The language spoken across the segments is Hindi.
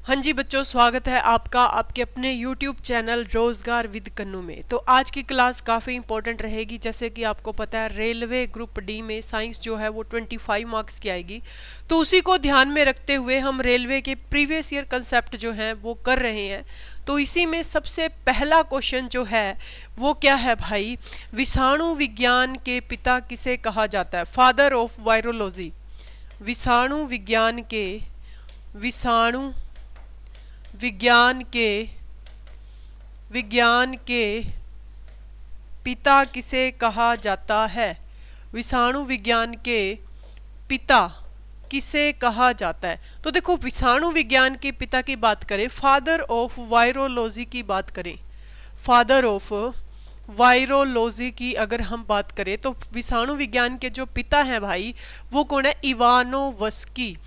हाँ जी बच्चों, स्वागत है आपका आपके अपने YouTube चैनल रोजगार विद कन्नू में। तो आज की क्लास काफ़ी इंपॉर्टेंट रहेगी। जैसे कि आपको पता है रेलवे ग्रुप डी में साइंस जो है वो 25 मार्क्स की आएगी। तो उसी को ध्यान में रखते हुए हम रेलवे के प्रीवियस ईयर कंसेप्ट जो हैं वो कर रहे हैं। तो इसी में सबसे पहला क्वेश्चन जो है वो क्या है भाई, विषाणु विज्ञान के पिता किसे कहा जाता है? Father of virology. विषाणु विज्ञान के पिता किसे कहा जाता है? विषाणु विज्ञान के पिता किसे कहा जाता है? तो देखो, विषाणु विज्ञान के पिता की बात करें, फादर ऑफ वायरोलॉजी की बात करें, फादर ऑफ वायरोलॉजी की अगर हम बात करें तो विषाणु विज्ञान के जो पिता हैं भाई वो कौन है? इवानोवस्की।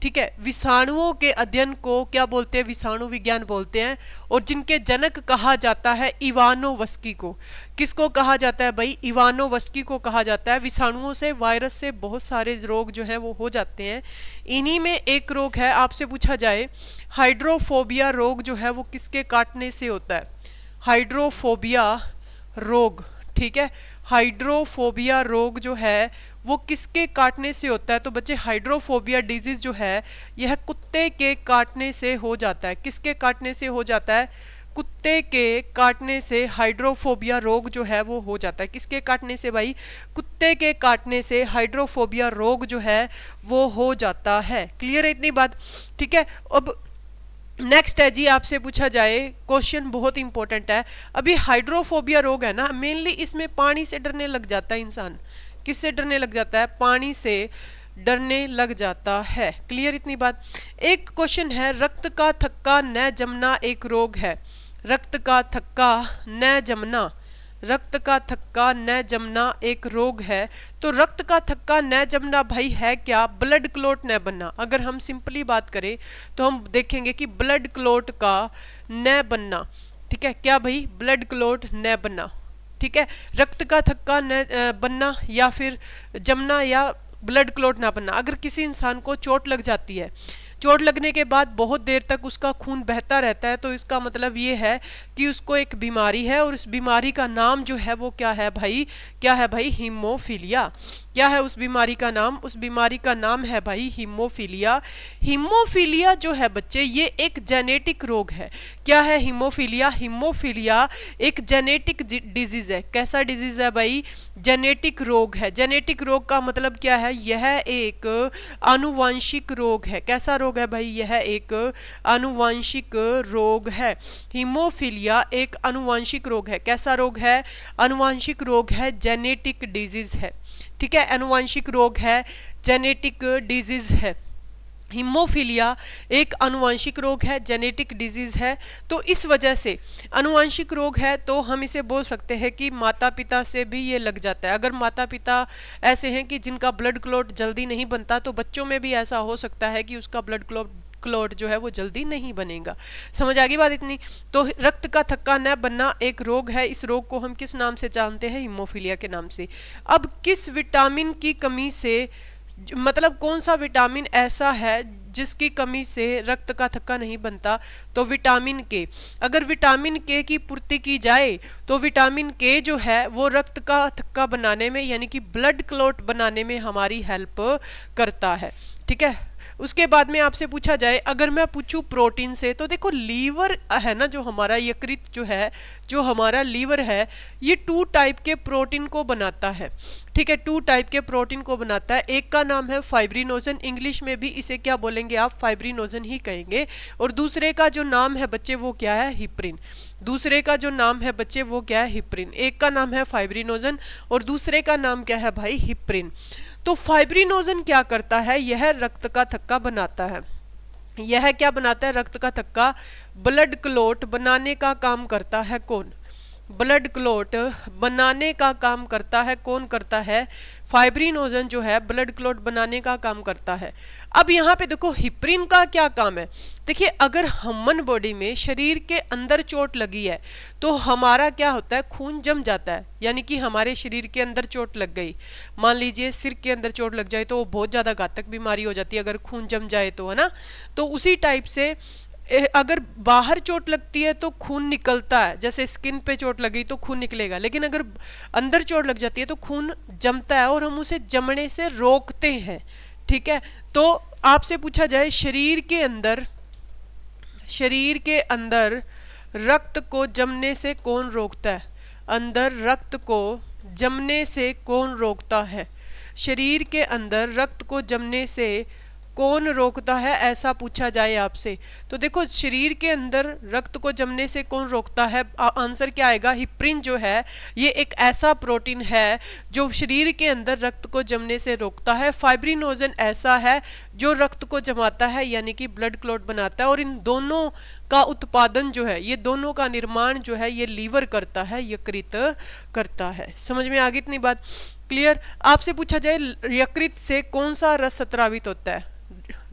ठीक है, विषाणुओं के अध्ययन को क्या बोलते हैं? विषाणु विज्ञान बोलते हैं। और जिनके जनक कहा जाता है इवानोवस्की को। किसको कहा जाता है भाई? इवानोवस्की को कहा जाता है। विषाणुओं से, वायरस से बहुत सारे रोग जो हैं वो हो जाते हैं। इन्हीं में एक रोग है, आपसे पूछा जाए हाइड्रोफोबिया रोग जो है वो किसके काटने से होता है? हाइड्रोफोबिया रोग, ठीक है, हाइड्रोफोबिया रोग जो है वो किसके काटने से होता है? तो बच्चे, हाइड्रोफोबिया डिजीज जो है यह कुत्ते के काटने से हो जाता है। किसके काटने से हो जाता है? कुत्ते के काटने से हाइड्रोफोबिया रोग जो है वो हो जाता है। किसके काटने से भाई? कुत्ते के काटने से हाइड्रोफोबिया रोग जो है वो हो जाता है। क्लियर है इतनी बात? ठीक है, अब नेक्स्ट है जी, आपसे पूछा जाए क्वेश्चन बहुत इंपॉर्टेंट है। अभी हाइड्रोफोबिया रोग है ना, मेनली इसमें पानी से डरने लग जाता है इंसान। किससे डरने लग जाता है? पानी से डरने लग जाता है। क्लियर इतनी बात? एक क्वेश्चन है, रक्त का थक्का न जमना एक रोग है। रक्त का थक्का न जमना, रक्त का थक्का न जमना एक रोग है। तो रक्त का थक्का न जमना भाई है क्या? ब्लड क्लॉट न बनना। अगर हम सिंपली बात करें तो हम देखेंगे कि ब्लड क्लॉट का न बनना, ठीक है, क्या भाई? ब्लड क्लॉट न बनना, ठीक है, रक्त का थक्का न बनना या फिर जमना या ब्लड क्लॉट ना बनना। अगर किसी इंसान को चोट लग जाती है, चोट लगने के बाद बहुत देर तक उसका खून बहता रहता है, तो इसका मतलब ये है कि उसको एक बीमारी है। और इस बीमारी का नाम जो है वो क्या है भाई? क्या है भाई? हीमोफीलिया। क्या है उस बीमारी का नाम? उस बीमारी का नाम है भाई हीमोफीलिया। हीमोफीलिया जो है बच्चे ये एक जेनेटिक रोग है। क्या है हीमोफीलिया? हीमोफीलिया एक जेनेटिक डिजीज है। कैसा डिजीज है भाई? जेनेटिक रोग है। जेनेटिक रोग का मतलब क्या है? यह एक आनुवांशिक रोग है। कैसा रोग है भाई? यह एक आनुवांशिक रोग है। हीमोफीलिया एक आनुवांशिक रोग है। कैसा रोग है? आनुवांशिक रोग है, जेनेटिक डिजीज है। ठीक है, आनुवांशिक रोग है, जेनेटिक डिजीज है। हीमोफीलिया एक आनुवांशिक रोग है, जेनेटिक डिजीज है। तो इस वजह से आनुवांशिक रोग है तो हम इसे बोल सकते हैं कि माता पिता से भी ये लग जाता है। अगर माता पिता ऐसे हैं कि जिनका ब्लड क्लॉट जल्दी नहीं बनता, तो बच्चों में भी ऐसा हो सकता है कि उसका ब्लड क्लॉट जो है वो जल्दी नहीं बनेगा। समझ आ गई बात इतनी? तो रक्त का थक्का न बनना एक रोग है। इस रोग को हम किस नाम से जानते हैं? हीमोफीलिया के नाम से। अब किस विटामिन की कमी से, मतलब कौन सा विटामिन ऐसा है जिसकी कमी से रक्त का थक्का नहीं बनता? तो विटामिन के। अगर विटामिन के की पूर्ति की जाए तो विटामिन के जो है वो रक्त का थक्का बनाने में, यानी कि ब्लड क्लॉट बनाने में हमारी हेल्प करता है। ठीक है, उसके बाद में आपसे पूछा जाए, अगर मैं पूछूं प्रोटीन से, तो देखो लीवर है ना, जो हमारा यकृत जो है, जो हमारा लीवर है, ये 2 टाइप के प्रोटीन को बनाता है। ठीक है, 2 टाइप के प्रोटीन को बनाता है। एक का नाम है फाइब्रिनोजन, इंग्लिश में भी इसे क्या बोलेंगे आप? फाइब्रिनोजन ही कहेंगे। और दूसरे का जो नाम है बच्चे वो क्या है? हिप्रिन। दूसरे का जो नाम है बच्चे वो क्या है? हिप्रिन। एक का नाम है फाइब्रिनोजन और दूसरे का नाम क्या है भाई? हिप्रिन। तो फाइब्रिनोजन क्या करता है? यह रक्त का थक्का बनाता है। यह क्या बनाता है? रक्त का थक्का, ब्लड क्लॉट बनाने का काम करता है। कौन? ब्लड क्लॉट बनाने का काम करता है। कौन करता है? फाइब्रिनोजन जो है ब्लड क्लॉट बनाने का काम करता है। अब यहाँ पे देखो हिप्रिन का क्या काम है। देखिए, अगर ह्यूमन बॉडी में शरीर के अंदर चोट लगी है तो हमारा क्या होता है? खून जम जाता है। यानी कि हमारे शरीर के अंदर चोट लग गई, मान लीजिए सिर के अंदर चोट लग जाए तो वो बहुत ज़्यादा घातक बीमारी हो जाती है अगर खून जम जाए तो, है ना। तो उसी टाइप से अगर बाहर चोट लगती है तो खून निकलता है, जैसे स्किन पे चोट लगी तो खून निकलेगा, लेकिन अगर अंदर चोट लग जाती है तो खून जमता है और हम उसे जमने से रोकते हैं। ठीक है, तो आपसे पूछा जाए शरीर के अंदर रक्त को जमने से कौन रोकता है? अंदर रक्त को जमने से कौन रोकता है? शरीर के अंदर रक्त को जमने से कौन रोकता है, ऐसा पूछा जाए आपसे। तो देखो शरीर के अंदर रक्त को जमने से कौन रोकता है, आंसर क्या आएगा? हिप्रिन जो है ये एक ऐसा प्रोटीन है जो शरीर के अंदर रक्त को जमने से रोकता है। फाइब्रिनोजन ऐसा है जो रक्त को जमाता है यानी कि ब्लड क्लॉट बनाता है, और इन दोनों का उत्पादन जो है, ये दोनों का निर्माण जो है ये लीवर करता है, यकृत करता है। समझ में आ गई इतनी बात? क्लियर? आपसे पूछा जाए यकृत से कौन सा रस स्रावित होता है?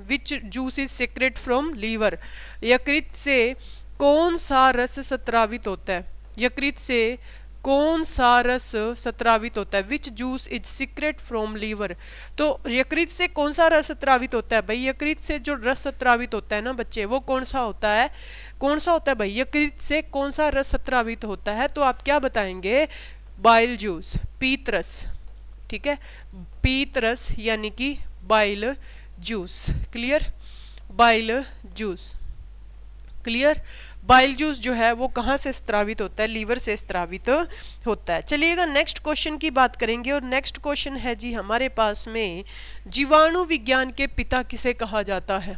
Which juice is secrete from liver? यकृत से कौन सा रस स्रावित होता है? यकृत से कौन सा रस स्रावित होता है? Which juice is secret from liver? तो यकृत से कौन सा रस स्रावित होता है भाई? यकृत से जो रस स्रावित होता है ना बच्चे, वो कौन सा होता है? कौन सा होता है भाई? यकृत से कौन सा रस स्रावित होता है? तो आप क्या बताएंगे? बाइल जूस, पीत रस। ठीक है, पीत रस यानी कि bile juice. Clear? Bile juice. Clear? Bile juice जो है वो कहाँ से स्रावित होता है? लीवर से स्रावित होता है। चलिएगा नेक्स्ट क्वेश्चन की बात करेंगे, और नेक्स्ट क्वेश्चन है जी हमारे पास में, जीवाणु विज्ञान के पिता किसे कहा जाता है?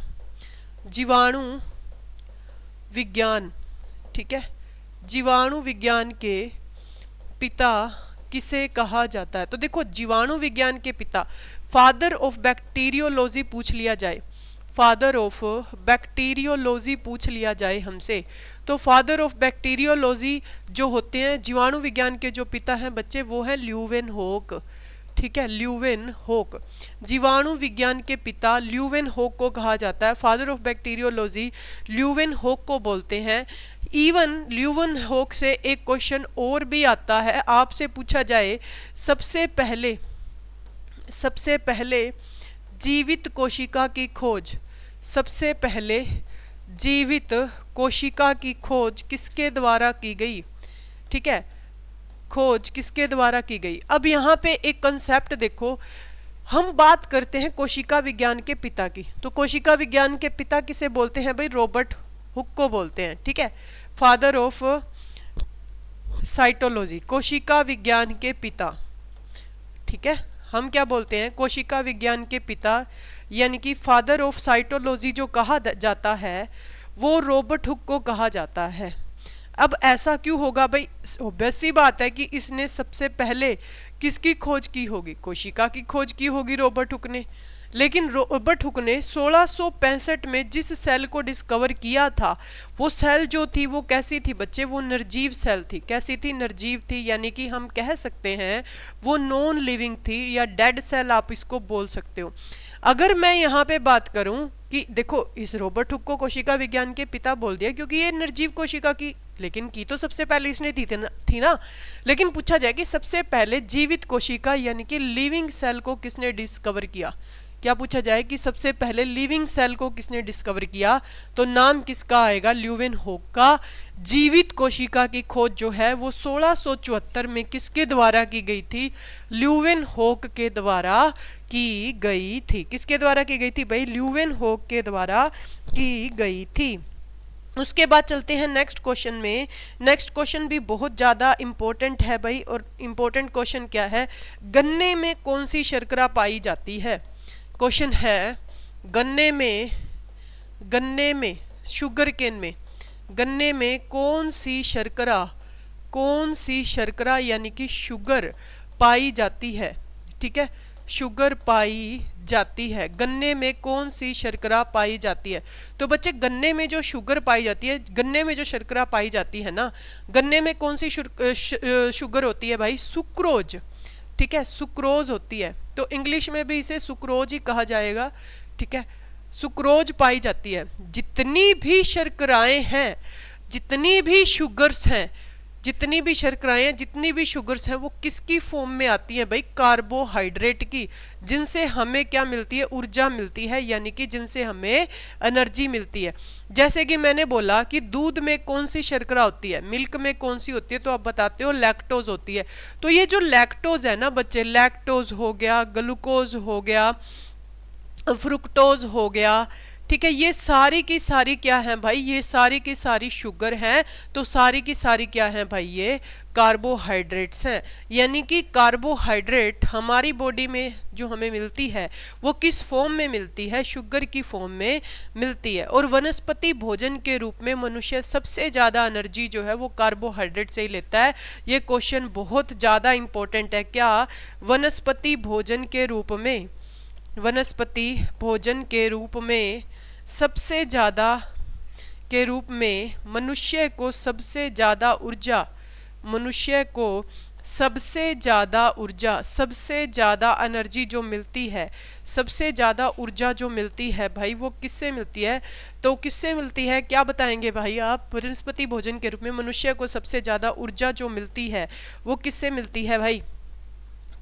जीवाणु विज्ञान, ठीक है, जीवाणु विज्ञान के पिता किसे कहा जाता है? तो देखो जीवाणु विज्ञान के पिता, फादर ऑफ बैक्टीरियोलॉजी पूछ लिया जाए, फादर ऑफ बैक्टीरियोलॉजी पूछ लिया जाए हमसे, तो फादर ऑफ बैक्टीरियोलॉजी जो होते हैं जीवाणु विज्ञान के जो पिता हैं बच्चे, वो है ल्यूवेनहोक। ठीक है, ल्यूवेनहोक जीवाणु विज्ञान के पिता ल्यूवेनहोक को कहा जाता है। फादर ऑफ बैक्टीरियोलॉजी ल्यूवेनहोक को बोलते हैं। इवन ल्यूवेनहोक से एक क्वेश्चन और भी आता है, आपसे पूछा जाए सबसे पहले जीवित कोशिका की खोज, सबसे पहले जीवित कोशिका की खोज किसके द्वारा की गई? ठीक है, खोज किसके द्वारा की गई? अब यहाँ पे एक कंसेप्ट देखो, हम बात करते हैं कोशिका विज्ञान के पिता की, तो कोशिका विज्ञान के पिता किसे बोलते हैं भाई? रॉबर्ट हुक को बोलते हैं। ठीक है, फादर ऑफ साइटोलॉजी, कोशिका विज्ञान के पिता। ठीक है, हम क्या बोलते हैं? कोशिका विज्ञान के पिता यानी कि फादर ऑफ साइटोलॉजी जो कहा जाता है वो रॉबर्ट हुक को कहा जाता है। अब ऐसा क्यों होगा भाई? ऑब्वियस सी बात है कि इसने सबसे पहले किसकी खोज की होगी? कोशिका की खोज की होगी रॉबर्ट हुक ने। लेकिन रॉबर्ट हुक ने 1665 में जिस सेल को डिस्कवर किया था, वो सेल जो थी वो कैसी थी बच्चे? वो निर्जीव सेल थी। कैसी थी? निर्जीव थी, यानी कि हम कह सकते हैं वो नॉन लिविंग थी, या डेड सेल आप इसको बोल सकते हो। अगर मैं यहाँ पे बात करूं कि देखो इस रॉबर्ट हुक को कोशिका विज्ञान के पिता बोल दिया क्योंकि ये निर्जीव कोशिका की, लेकिन की तो सबसे पहले इसने थी ना। लेकिन पूछा जाए कि सबसे पहले जीवित कोशिका यानी कि लिविंग सेल को किसने डिस्कवर किया? क्या पूछा जाए कि सबसे पहले लिविंग सेल को किसने डिस्कवर किया? तो नाम किसका आएगा? ल्यूवेनहोक का। जीवित कोशिका की खोज जो है वो 1674 में किसके द्वारा की गई थी? ल्यूवेनहोक के द्वारा की गई थी। किसके द्वारा की गई थी भाई? ल्यूवेनहोक के द्वारा की गई थी। उसके बाद चलते हैं नेक्स्ट क्वेश्चन में। नेक्स्ट क्वेश्चन भी बहुत ज़्यादा इम्पोर्टेंट है भाई, और इम्पोर्टेंट क्वेश्चन क्या है? गन्ने में कौन सी शर्करा पाई जाती है? क्वेश्चन है गन्ने में शुगर केन में गन्ने में कौन सी शर्करा यानी कि शुगर पाई जाती है? ठीक है, शुगर पाई जाती है। गन्ने में कौन सी शर्करा पाई जाती है? तो बच्चे गन्ने में जो शुगर पाई जाती है, गन्ने में जो शर्करा पाई जाती है ना, गन्ने में कौन सी शुगर होती है भाई? सुक्रोज। ठीक है, सुक्रोज होती है, तो इंग्लिश में भी इसे सुक्रोज ही कहा जाएगा। ठीक है, सुक्रोज पाई जाती है। जितनी भी शर्कराएं हैं, जितनी भी शुगर्स हैं, जितनी भी शर्कराएं हैं, जितनी भी शुगर्स हैं, वो किसकी फॉर्म में आती हैं भाई? कार्बोहाइड्रेट की, जिनसे हमें क्या मिलती है? ऊर्जा मिलती है, यानी कि जिनसे हमें एनर्जी मिलती है। जैसे कि मैंने बोला कि दूध में कौन सी शर्करा होती है, मिल्क में कौन सी होती है, तो आप बताते हो लैक्टोज होती है। तो ये जो लैक्टोज है ना बच्चे, लैक्टोज हो गया, ग्लूकोज हो गया, फ्रुक्टोज हो गया, ठीक है, ये सारी की सारी क्या है भाई? ये सारी की सारी शुगर हैं। तो सारी की सारी क्या है भाई? ये कार्बोहाइड्रेट्स हैं। यानी कि कार्बोहाइड्रेट हमारी बॉडी में जो हमें मिलती है वो किस फॉर्म में मिलती है? शुगर की फॉर्म में मिलती है। और वनस्पति भोजन के रूप में मनुष्य सबसे ज़्यादा एनर्जी जो है वो कार्बोहाइड्रेट से ही लेता है। ये क्वेश्चन बहुत ज़्यादा इंपॉर्टेंट है। क्या वनस्पति भोजन के रूप में, वनस्पति भोजन के रूप में सबसे ज़्यादा के रूप में मनुष्य को सबसे ज़्यादा ऊर्जा, मनुष्य को सबसे ज़्यादा ऊर्जा, सबसे ज़्यादा एनर्जी जो मिलती है, सबसे ज़्यादा ऊर्जा जो मिलती है भाई वो किससे मिलती है? तो किससे मिलती है? क्या बताएंगे भाई आप? वनस्पति भोजन के रूप में मनुष्य को सबसे ज़्यादा ऊर्जा जो मिलती है वो किससे मिलती है भाई?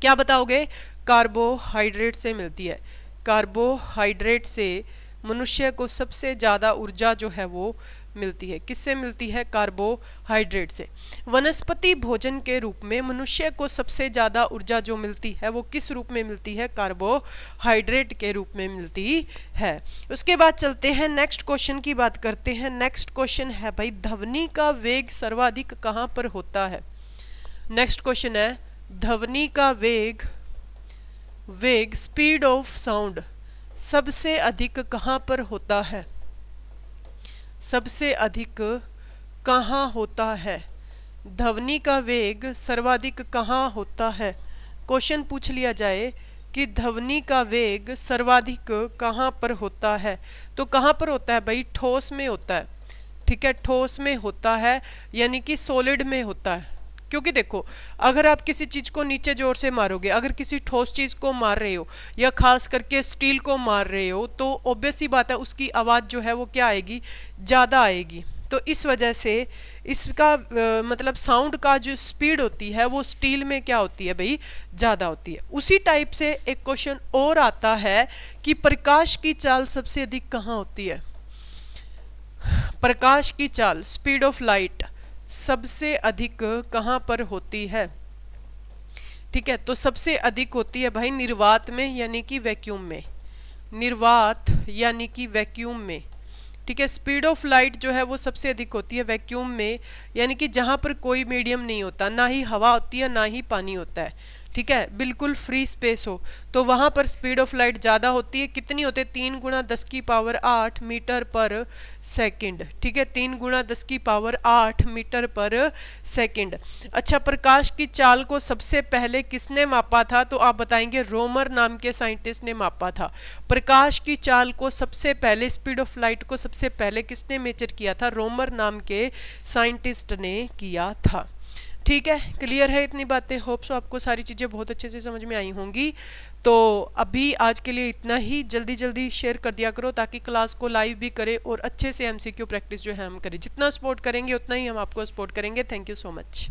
क्या बताओगे? कार्बोहाइड्रेट से मिलती है। कार्बोहाइड्रेट से मनुष्य को सबसे ज़्यादा ऊर्जा जो है वो मिलती है। किससे मिलती है? कार्बोहाइड्रेट से। वनस्पति भोजन के रूप में मनुष्य को सबसे ज़्यादा ऊर्जा जो मिलती है वो किस रूप में मिलती है? कार्बोहाइड्रेट के रूप में मिलती है। उसके बाद चलते हैं नेक्स्ट क्वेश्चन की बात करते हैं। नेक्स्ट क्वेश्चन है भाई, ध्वनि का वेग सर्वाधिक कहाँ पर होता है? नेक्स्ट क्वेश्चन है, ध्वनि का वेग, वेग स्पीड ऑफ साउंड सबसे अधिक कहाँ पर होता है? सबसे अधिक कहाँ होता है? ध्वनि का वेग सर्वाधिक कहाँ होता है? क्वेश्चन पूछ लिया जाए कि ध्वनि का वेग सर्वाधिक कहाँ पर होता है, तो कहाँ पर होता है भाई? ठोस में होता है। ठीक है, ठोस में होता है, यानी कि सॉलिड में होता है। क्योंकि देखो, अगर आप किसी चीज़ को नीचे जोर से मारोगे, अगर किसी ठोस चीज़ को मार रहे हो या खास करके स्टील को मार रहे हो, तो ऑब्वियस ही बात है उसकी आवाज़ जो है वो क्या आएगी? ज़्यादा आएगी। तो इस वजह से इसका मतलब साउंड का जो स्पीड होती है वो स्टील में क्या होती है भाई? ज़्यादा होती है। उसी टाइप से एक क्वेश्चन और आता है कि प्रकाश की चाल सबसे अधिक कहाँ होती है? प्रकाश की चाल, स्पीड ऑफ लाइट, सबसे अधिक कहाँ पर होती है? ठीक है, तो सबसे अधिक होती है भाई निर्वात में, यानी कि वैक्यूम में। निर्वात यानी कि वैक्यूम में। ठीक है, स्पीड ऑफ लाइट जो है वो सबसे अधिक होती है वैक्यूम में, यानी कि जहाँ पर कोई मीडियम नहीं होता, ना ही हवा होती है ना ही पानी होता है। ठीक है, बिल्कुल फ्री स्पेस हो, तो वहाँ पर स्पीड ऑफ लाइट ज़्यादा होती है। कितनी होती है? 3 × 10⁸ मीटर पर सेकंड। ठीक है, 3 × 10⁸ मीटर पर सेकंड। अच्छा, प्रकाश की चाल को सबसे पहले किसने मापा था? तो आप बताएंगे रोमर नाम के साइंटिस्ट ने मापा था। प्रकाश की चाल को सबसे पहले, स्पीड ऑफ लाइट को सबसे पहले किसने मेजर किया था? रोमर नाम के साइंटिस्ट ने किया था। ठीक है, क्लियर है इतनी बातें? होप सो आपको सारी चीज़ें बहुत अच्छे से समझ में आई होंगी। तो अभी आज के लिए इतना ही। जल्दी जल्दी शेयर कर दिया करो ताकि क्लास को लाइव भी करे और अच्छे से एमसीक्यू प्रैक्टिस जो है हम करें। जितना सपोर्ट करेंगे उतना ही हम आपको सपोर्ट करेंगे। Thank you so much.